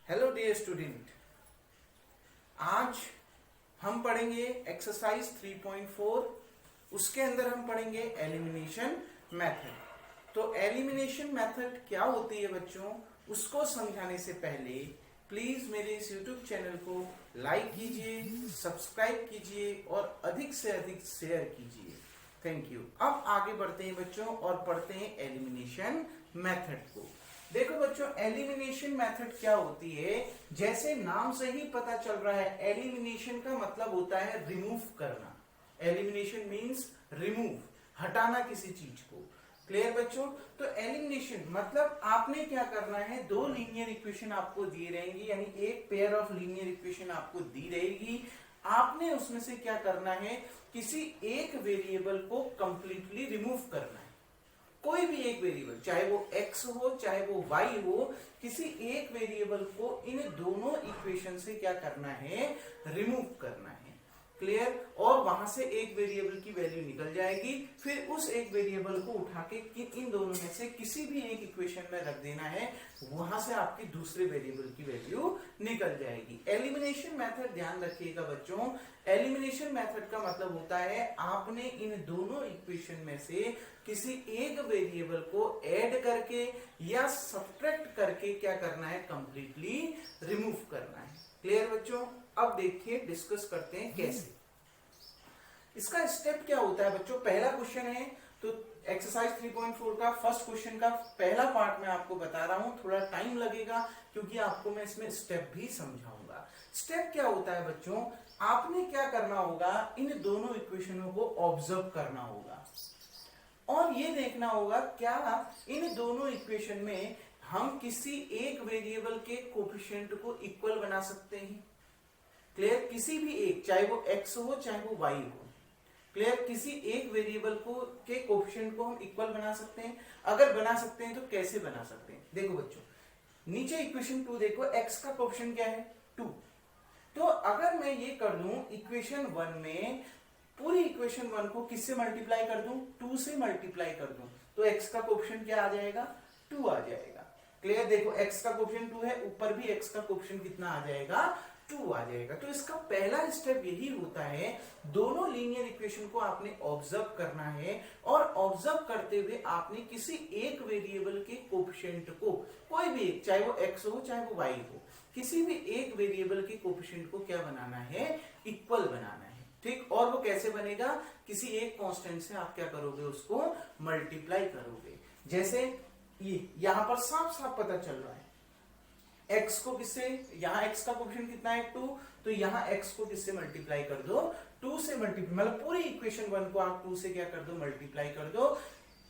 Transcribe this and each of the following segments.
Hello dear student, आज हम पढ़ेंगे एक्सरसाइज 3.4। उसके अंदर हम पढ़ेंगे एलिमिनेशन मेथड। तो एलिमिनेशन मेथड क्या होती है बच्चों, उसको समझाने से पहले प्लीज मेरे इस यूट्यूब चैनल को लाइक कीजिए, सब्सक्राइब कीजिए और अधिक से अधिक शेयर कीजिए। Thank you. अब आगे बढ़ते हैं बच्चों और पढ़ते हैं एलिमिनेशन मेथड को। देखो बच्चों, एलिमिनेशन मेथड क्या होती है, जैसे नाम से ही पता चल रहा है, एलिमिनेशन का मतलब होता है रिमूव करना। एलिमिनेशन मींस रिमूव, हटाना किसी चीज को। क्लियर बच्चों? तो एलिमिनेशन मतलब आपने क्या करना है, दो लीनियर इक्वेशन आपको दी रहेंगी, यानी एक पेयर ऑफ लीनियर इक्वेशन आपको दी रहेगी। आपने उसमें से क्या करना है, किसी एक वेरिएबल को कंप्लीटली रिमूव करना है। कोई भी एक वेरिएबल, चाहे वो x हो चाहे वो y हो, किसी एक वेरिएबल को इन दोनों इक्वेशन से क्या करना है, रिमूव करना है। क्लियर? और वहां से एक वेरिएबल की वैल्यू निकल जाएगी, फिर उस एक वेरिएबल को उठा के इन दोनों में से किसी भी एक इक्वेशन में रख देना है, वहां से आपकी दूसरे वेरिएबल की वैल्यू निकल जाएगी। एलिमिनेशन मेथड ध्यान रखिएगा बच्चों, एलिमिनेशन मेथड का मतलब होता है आपने इन दोनों इक्वेशन में से किसी एक वेरिएबल को ऐड करके या सब्ट्रैक्ट करके क्या करना है, कंप्लीटली रिमूव करना है। क्लियर बच्चों? अब देखिए, डिस्कस करते हैं कैसे। इसका स्टेप क्या होता है बच्चों, पहला क्वेश्चन है, तो एक्सरसाइज 3.4 का फर्स्ट क्वेश्चन का पहला पार्ट मैं आपको बता रहा हूं, थोड़ा टाइम लगेगा क्योंकि आपको मैं इसमें स्टेप भी समझाऊंगा। स्टेप क्या होता है बच्चों, आपने क्या करना होगा, इन दोनों इक्वेशनों को ऑब्जर्व करना होगा और ये देखना होगा क्या इन दोनों इक्वेशन में हम किसी एक वेरिएबल के कोफिशिएंट को इक्वल बना सकते हैं। क्लियर? किसी भी एक, चाहे वो x हो चाहे वो y हो। क्लियर? किसी एक वेरिएबल को के कोफिशिएंट को हम इक्वल बना सकते हैं। अगर बना सकते हैं तो कैसे बना सकते हैं, देखो बच्चों, नीचे इक्वेशन 2 देखो, x का कोफिशिएंट क्या है, 2। तो अगर मैं ये कर दूं इक्वेशन 1 में, पूरी इक्वेशन 1 को किससे मल्टीप्लाई कर दूं, 2 से मल्टीप्लाई कर दूं, तो x का कोफिशिएंट क्या आ जाएगा, 2 आ जाएगा। क्लियर? देखो, x का कोफिशिएंट 2 है, ऊपर भी x का कोफिशिएंट कितना आ जाएगा, 2 आ जाएगा। तो इसका पहला स्टेप यही होता है, दोनों लीनियर इक्वेशन को आपने ऑब्जर्व करना है और ऑब्जर्व करते हुए आपने किसी एक वेरिएबल के कोफिशिएंट को, कोई भी एक, चाहे वो x हो चाहे वो y हो, किसी भी एक वेरिएबल के कोफिशिएंट को क्या बनाना है, इक्वल बनाना है। ठीक? और वो कैसे बनेगा, किसी एक कांस्टेंट से आप क्या करोगे, उसको मल्टीप्लाई करोगे। जैसे ये यहां पर साफ साफ पता चल रहा है, x को किससे, यहाँ x का कोफिशिएंट कितना है, 2, तो यहाँ x को किससे मल्टीप्लाई कर दो, 2 से मल्टीप्लाई, मतलब पूरी इक्वेशन 1 को आप 2 से क्या कर दो, मल्टीप्लाई कर दो।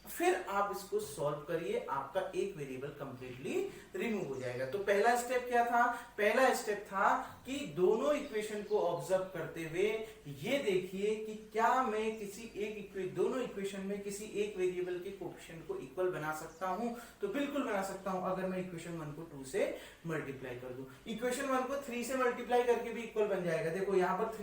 फिर आप इसको सॉल्व करिए, आपका एक वेरिएबल कंप्लीटली रिमूव हो जाएगा। तो पहला स्टेप क्या था, पहला स्टेप था कि दोनों इक्वेशन को ऑब्जर्व करते हुए ये देखिए कि क्या मैं किसी एक दोनों इक्वेशन में किसी एक वेरिएबल के कोफिशिएंट को इक्वल बना सकता हूं। तो बिल्कुल बना सकता हूं, अगर मैं इक्वेशन 1 को 2 से मल्टीप्लाई कर दूं। इक्वेशन 1 को 3 से मल्टीप्लाई करके भी इक्वल बन जाएगा। देखो यहाँ पर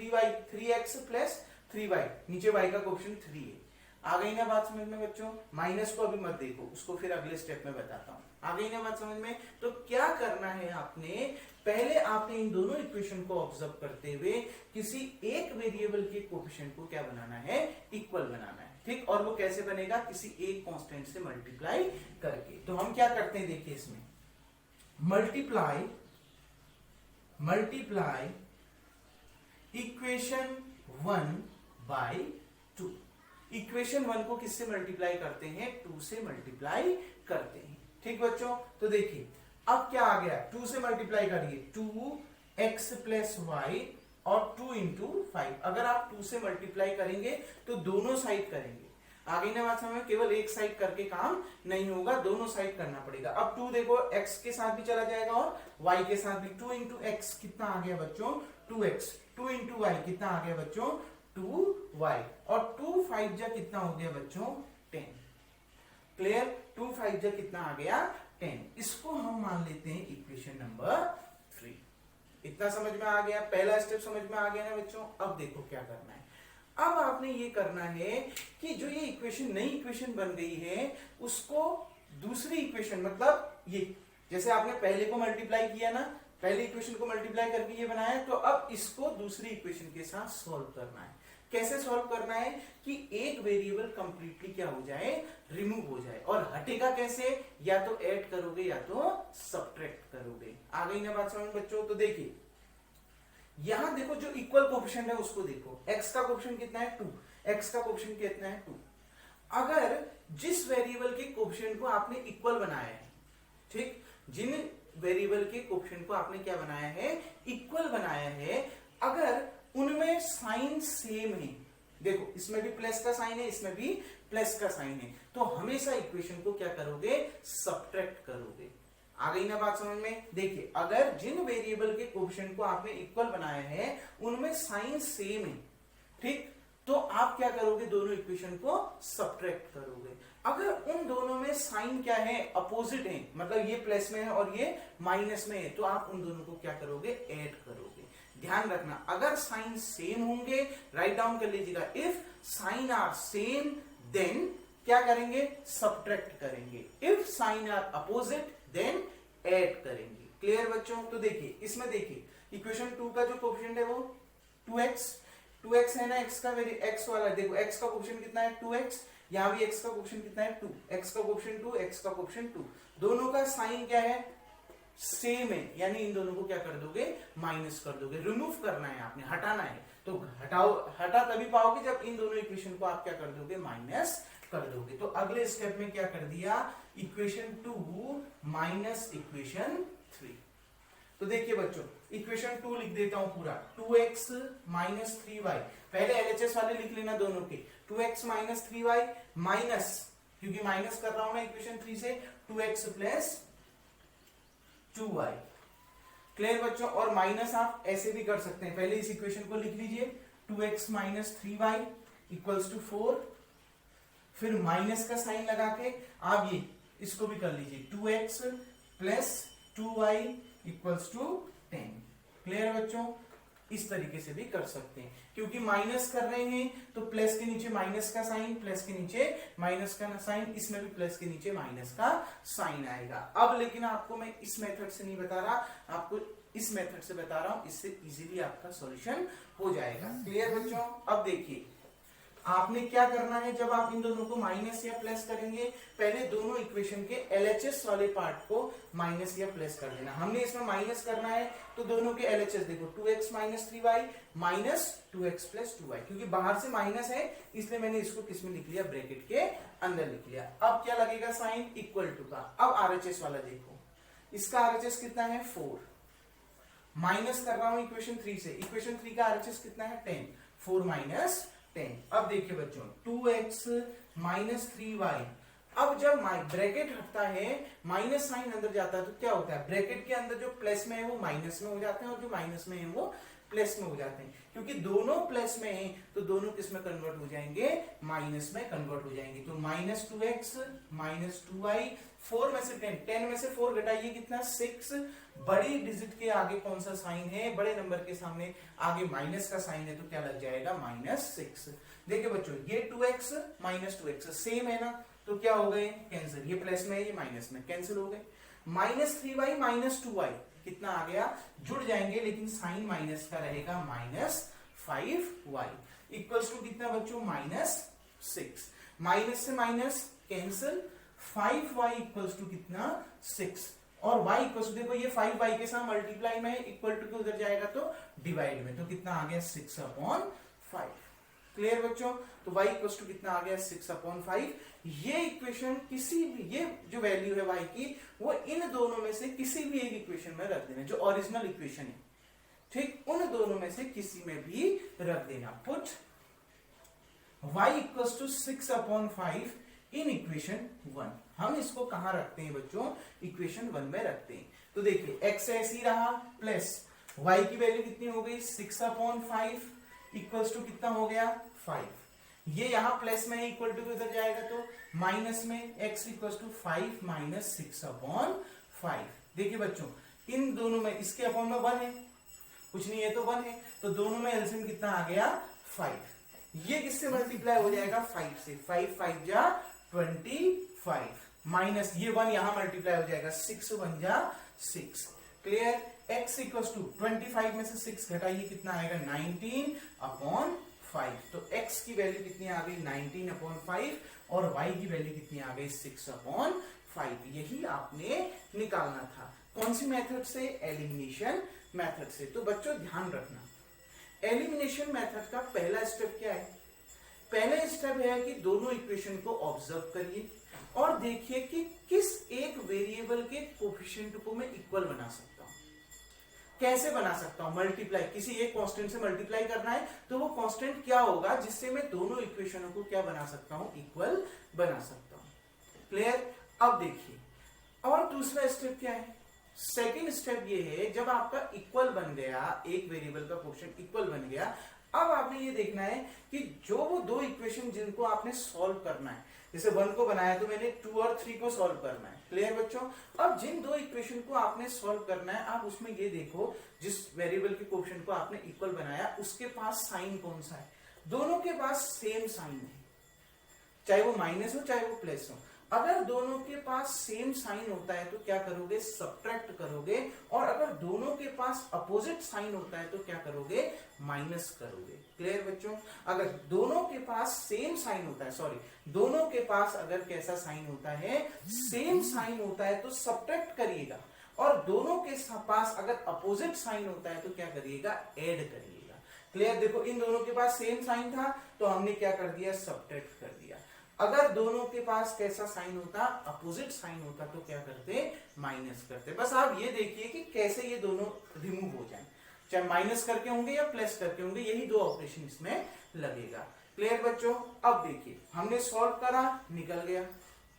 3x प्लस 3y, नीचे y का कोफिशिएंट 3 है। आ गई ना बात समझ में बच्चों? माइनस को अभी मत देखो, उसको फिर अगले स्टेप में बताता हूं। आ गई ना बात समझ में? तो क्या करना है आपने, पहले आपने इन दोनों इक्वेशन को ऑब्जर्व करते हुए किसी एक वेरिएबल के कोफिशिएंट को क्या बनाना है, इक्वल बनाना है। ठीक? और वो कैसे बनेगा, किसी एक कांस्टेंट से मल्टीप्लाई करके। तो हम क्या करते हैं, देखिए इसमें मल्टीप्लाई इक्वेशन 1 बाय 2। इक्वेशन 1 को किससे मल्टीप्लाई करते हैं, 2 से मल्टीप्लाई करते हैं। ठीक बच्चों? तो देखिए अब क्या आ गया, 2 से मल्टीप्लाई करिए, 2x प्लस y और 2 इंटू 5। अगर आप 2 से मल्टीप्लाई करेंगे तो दोनों साइड करेंगे। आगे ना बात समझ में, केवल एक साइड करके काम नहीं होगा, दोनों साइड करना पड़ेगा। अब 2 देखो x के साथ भी चला जाएगा और y के साथ भी। 2 इंटू x कितना आ गया बच्चों, 2x। 2 इंटू y कितना आ गया बच्चों, 2y। और 2 5 जा कितना हो गया बच्चों, 10। क्लियर? 2 5 जा कितना आ गया, 10। इसको हम मान लेते हैं इक्वेशन नंबर 3। इतना समझ में आ गया, पहला स्टेप समझ में आ गया ना बच्चों? अब देखो क्या करना है, अब आपने ये करना है कि जो ये इक्वेशन, नई इक्वेशन बन गई है, उसको दूसरी इक्वेशन, मतलब ये जैसे आपने पहले को मल्टीप्लाई किया ना, पहले इक्वेशन को मल्टीप्लाई करके ये बनाया, तो अब इसको दूसरी इक्वेशन के साथ सॉल्व करना है। कैसे सॉल्व करना है कि एक वेरिएबल कंप्लीटली क्या हो जाए, रिमूव हो जाए। और हटेगा कैसे, या तो ऐड करोगे या तो सब्ट्रैक्ट करोगे। आ गई ना बात समझ बच्चों? तो देखिए यहां देखो जो इक्वल कोएफिशिएंट है उसको देखो, x का कोएफिशिएंट कितना है 2, x का कोएफिशिएंट कितना है 2। अगर जिस वेरिएबल के कोएफिशिएंट को आपने इक्वल बनाया है, ठीक, जिन वेरिएबल के कोएफिशिएंट को आपने क्या बनाया है, इक्वल बनाया है, अगर उनमें साइन सेम है, देखो इसमें भी प्लस का साइन है, इसमें भी प्लस का साइन है, तो हमेशा इक्वेशन को क्या करोगे, सब्ट्रैक्ट करोगे। आ गई ना बात समझ में? देखिए अगर जिन वेरिएबल के कोएफिशिएंट को आपने इक्वल बनाया है उनमें साइन सेम है, ठीक, तो आप क्या करोगे, दोनों इक्वेशन को सब्ट्रैक्ट करोगे। अगर उन दोनों में साइन क्या है, अपोजिट है, मतलब ये प्लस में है और ये माइनस में है, तो आप उन दोनों को क्या करोगे, ऐड करोगे। ध्यान रखना, अगर साइन सेम होंगे, राइट डाउन कर लीजिएगा, if sign are same then क्या करेंगे, सब्ट्रैक्ट करेंगे, if sign are opposite then add करेंगे। क्लियर बच्चों? तो देखिए इसमें देखिए इक्वेशन 2 का जो कोएफिशिएंट है वो 2x है ना, x का x वाला, देखो x का कोएफिशिएंट कितना है 2x, यहां भी x का कोएफिशिएंट कितना है 2, x का कोएफिशिएंट 2, x का कोएफिशिएंट 2, दोनों का साइन क्या है, सेम है, यानी इन दोनों को क्या कर दोगे, माइनस कर दोगे। रिमूव करना है आपने, हटाना है, तो हटा तभी पाओगे जब इन दोनों इक्वेशन को आप क्या कर दोगे, माइनस कर दोगे। तो अगले स्टेप में क्या कर दिया, इक्वेशन 2 माइनस इक्वेशन 3। तो देखिए बच्चों इक्वेशन 2 लिख देता हूं पूरा, 2x माइनस 3y, पहले LHS वाले लिख लेना दोनों के, 2x माइनस 3y माइनस, क्योंकि माइनस कर रहा हूं मैं इक्वेशन 3 से, 2x प्लस 2y। क्लियर बच्चों? और माइनस आप ऐसे भी कर सकते हैं, पहले इस इक्वेशन को लिख लीजिए, 2x minus 3y equals to 4, फिर माइनस का साइन लगा के आप ये इसको भी कर लीजिए, 2x plus 2y equals to 10। Clear बच्चों? इस तरीके से भी कर सकते हैं, क्योंकि माइनस कर रहे हैं तो प्लस के नीचे माइनस का साइन, प्लस के नीचे माइनस का साइन, इसमें भी प्लस के नीचे माइनस का साइन आएगा। अब लेकिन आपको मैं इस मेथड से नहीं बता रहा, आपको इस मेथड से बता रहा हूं, इससे इजीली आपका सॉल्यूशन हो जाएगा। क्लियर बच्चों? अब देखिए आपने क्या करना है, जब आप इन दोनों को माइनस या प्लस करेंगे, पहले दोनों इक्वेशन के LHS वाले पार्ट को माइनस या प्लस कर देना। हमने इसमें माइनस करना है तो दोनों के LHS देखो, 2x minus 3y minus 2x plus 2y, क्योंकि बाहर से माइनस है इसलिए मैंने इसको किस में लिख लिया, ब्रैकेट के अंदर लिख लिया। अब क्या लगेगा, साइन इक्वल टू का। अब RHS वाला देखो, इसका RHS कितना है 4, माइनस कर रहा हूं इक्वेशन 3 से, इक्वेशन 3 का RHS कितना है 10, 4 माइनस 10। अब देखिए बच्चों 2x माइनस 3y, अब जब ब्रैकेट हटता है, माइनस साइन अंदर जाता है, तो क्या होता है, ब्रैकेट के अंदर जो प्लस में है वो माइनस में हो जाते हैं और जो माइनस में है वो प्लस में हो जाते हैं। क्योंकि दोनों प्लस में है तो दोनों किस में कन्वर्ट हो जाएंगे, माइनस में कन्वर्ट हो जाएंगे। तो माइनस 2x माइनस 2y, 4 में से 10 में से 4 घटाइए कितना, 6। बड़ी डिजिट के आगे कौन सा साइन है, बड़े नंबर के सामने आगे माइनस का साइन है, तो क्या लग जाएगा, -6। देखिए बच्चों ये 2x माइनस 2x सेम है ना, तो क्या हो गए, कैंसिल, ये प्लस में है ये माइनस में, कैंसिल हो गए। माइनस 3y माइनस 2y कितना आ गया, जुड़ जाएंगे, लेकिन साइन माइनस का रहेगा, -5y इक्वल्स टू कितना बच्चों, -6। माइनस से minus cancel, 5y equals to कितना 6, और y इक्वल्स टू देखो ये 5y के साथ मल्टीप्लाई में है, इक्वल टू के उधर जाएगा तो डिवाइड में, तो कितना आ गया 6/5। क्लियर बच्चों? तो y इक्वल्स टू कितना आ गया 6/5। ये इक्वेशन किसी भी, ये जो वैल्यू है y की, वो इन दोनों में से किसी भी एक इक्वेशन में रख देना, जो ओरिजिनल इक्वेशन है, ठीक, उन दोनों में से किसी में भी रख देना। Put y equals to 6/5 in equation 1। हम इसको कहां रखते हैं बच्चों, इक्वेशन 1 में रखते हैं। तो देखिए x ऐसे ही रहा, प्लस y की वैल्यू कितनी हो गई, 6/5 इक्वल्स टू कितना हो गया 5। ये यहां प्लस में है, इक्वल टू उधर जाएगा तो माइनस में, x इक्वल्स टू 5 माइनस 6/5। देखिए बच्चों इन दोनों में, इसके अपॉन में 1 है, कुछ नहीं है तो 1 है, तो दोनों में एलसीएम कितना आ गया 5। ये किससे मल्टीप्लाई हो जाएगा, 5 से, 5 5 जा 25, माइनस ये 1 यहां मल्टीप्लाई हो जाएगा, 6 1 जा 6, क्लियर। x इक्वल टू 25 में से 6 घटाइए कितना आएगा 19/5। तो x की वैल्यू कितनी आ गई 19/5 और y की वैल्यू कितनी आ गई 6/5। यही आपने निकालना था। कौन सी मेथड से? एलिमिनेशन मेथड से। तो बच्चों ध्यान रखना, एलिमिनेशन मेथड का पहला स्टेप क्या है? पहला स्टेप है कि दोनों इक्वेशन को ऑब्जर्व करिए और देखिए कि किस एक वेरिएबल के कोफिशिएंट को मैं इक्वल बना सकता हूं। कैसे बना सकता हूं? मल्टीप्लाई, किसी एक कांस्टेंट से मल्टीप्लाई करना है तो वो कांस्टेंट क्या होगा जिससे मैं दोनों इक्वेशनों को क्या बना सकता हूं? इक्वल बना सकता हूं। क्लियर। अब देखिए, और दूसरा स्टेप क्या है? सेकेंड स्टेप ये है, जब आपका इक्वल बन गया, एक वेरिएबल का कोफिशिएंट इक्वल बन गया, अब आपने ये देखना है कि जो वो दो इक्वेशन जिनको आपने सॉल्व करना है, जैसे 1 को बनाया तो मैंने 2 और 3 को सॉल्व करना है। क्लियर बच्चों। अब जिन दो इक्वेशन को आपने सॉल्व करना है, आप उसमें ये देखो जिस वेरिएबल के कोफिशिएंट को आपने इक्वल बनाया उसके पास साइन कौन सा है? दोनों के पास सेम साइन है, चाहे वो माइनस हो चाहे वो प्लस हो। अगर दोनों के पास सेम साइन होता है तो क्या करोगे? सब्ट्रैक्ट करोगे। और अगर दोनों के पास अपोजिट साइन होता है तो क्या करोगे? माइनस करोगे। क्लियर बच्चों। अगर दोनों के पास सेम साइन होता है, दोनों के पास अगर कैसा साइन होता है? सेम साइन होता है तो सब्ट्रैक्ट करिएगा, और दोनों के पास अगर अपोजिट साइन होता है तो क्या करिएगा? ऐड करिएगा। क्लियर। देखो, इन दोनों के पास सेम साइन था तो हमने क्या कर दिया? सब्ट्रैक्ट कर दिया। अगर दोनों के पास कैसा साइन होता? अपोजिट साइन होता तो क्या करते? माइनस करते। बस आप ये देखिए कि कैसे ये दोनों रिमूव हो जाएं, चाहे माइनस करके होंगे या प्लस करके होंगे, यही दो ऑपरेशन इसमें लगेगा। क्लियर बच्चों। अब देखिए, हमने सॉल्व करा, निकल गया।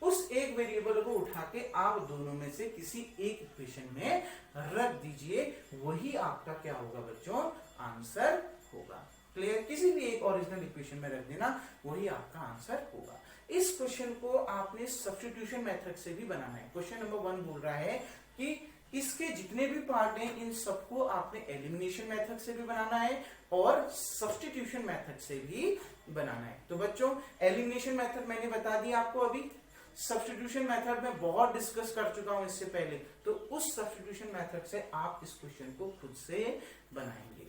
उस एक वेरिएबल को उठा के आप दोनों में से किसी एक इक्वेशन में रख दीजिए, वही आपका क्या होगा बच्चों? आंसर होगा। क्लियर। किसी भी एक ओरिजिनल इक्वेशन में रख देना, वही आपका आंसर होगा। इस क्वेश्चन को आपने सब्स्टिट्यूशन मेथड से भी बनाना है। क्वेश्चन नंबर 1 बोल रहा है कि इसके जितने भी पार्ट हैं इन सबको आपने एलिमिनेशन मेथड से भी बनाना है और सब्स्टिट्यूशन मेथड से भी बनाना है। तो बच्चों, एलिमिनेशन मेथड मैंने बता दिया आपको अभी, सब्स्टिट्यूशन मेथड में बहुत डिस्कस कर चुका हूं इससे पहले, तो उस सब्स्टिट्यूशन मेथड से आप इस क्वेश्चन को खुद से बनाएंगे।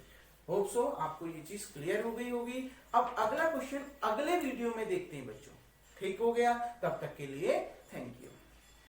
होप सो आपको ये चीज क्लियर हो गई होगी। अब अगला क्वेश्चन अगले वीडियो में देखते हैं बच्चों। ठीक हो गया? तब तक के लिए थैंक यू।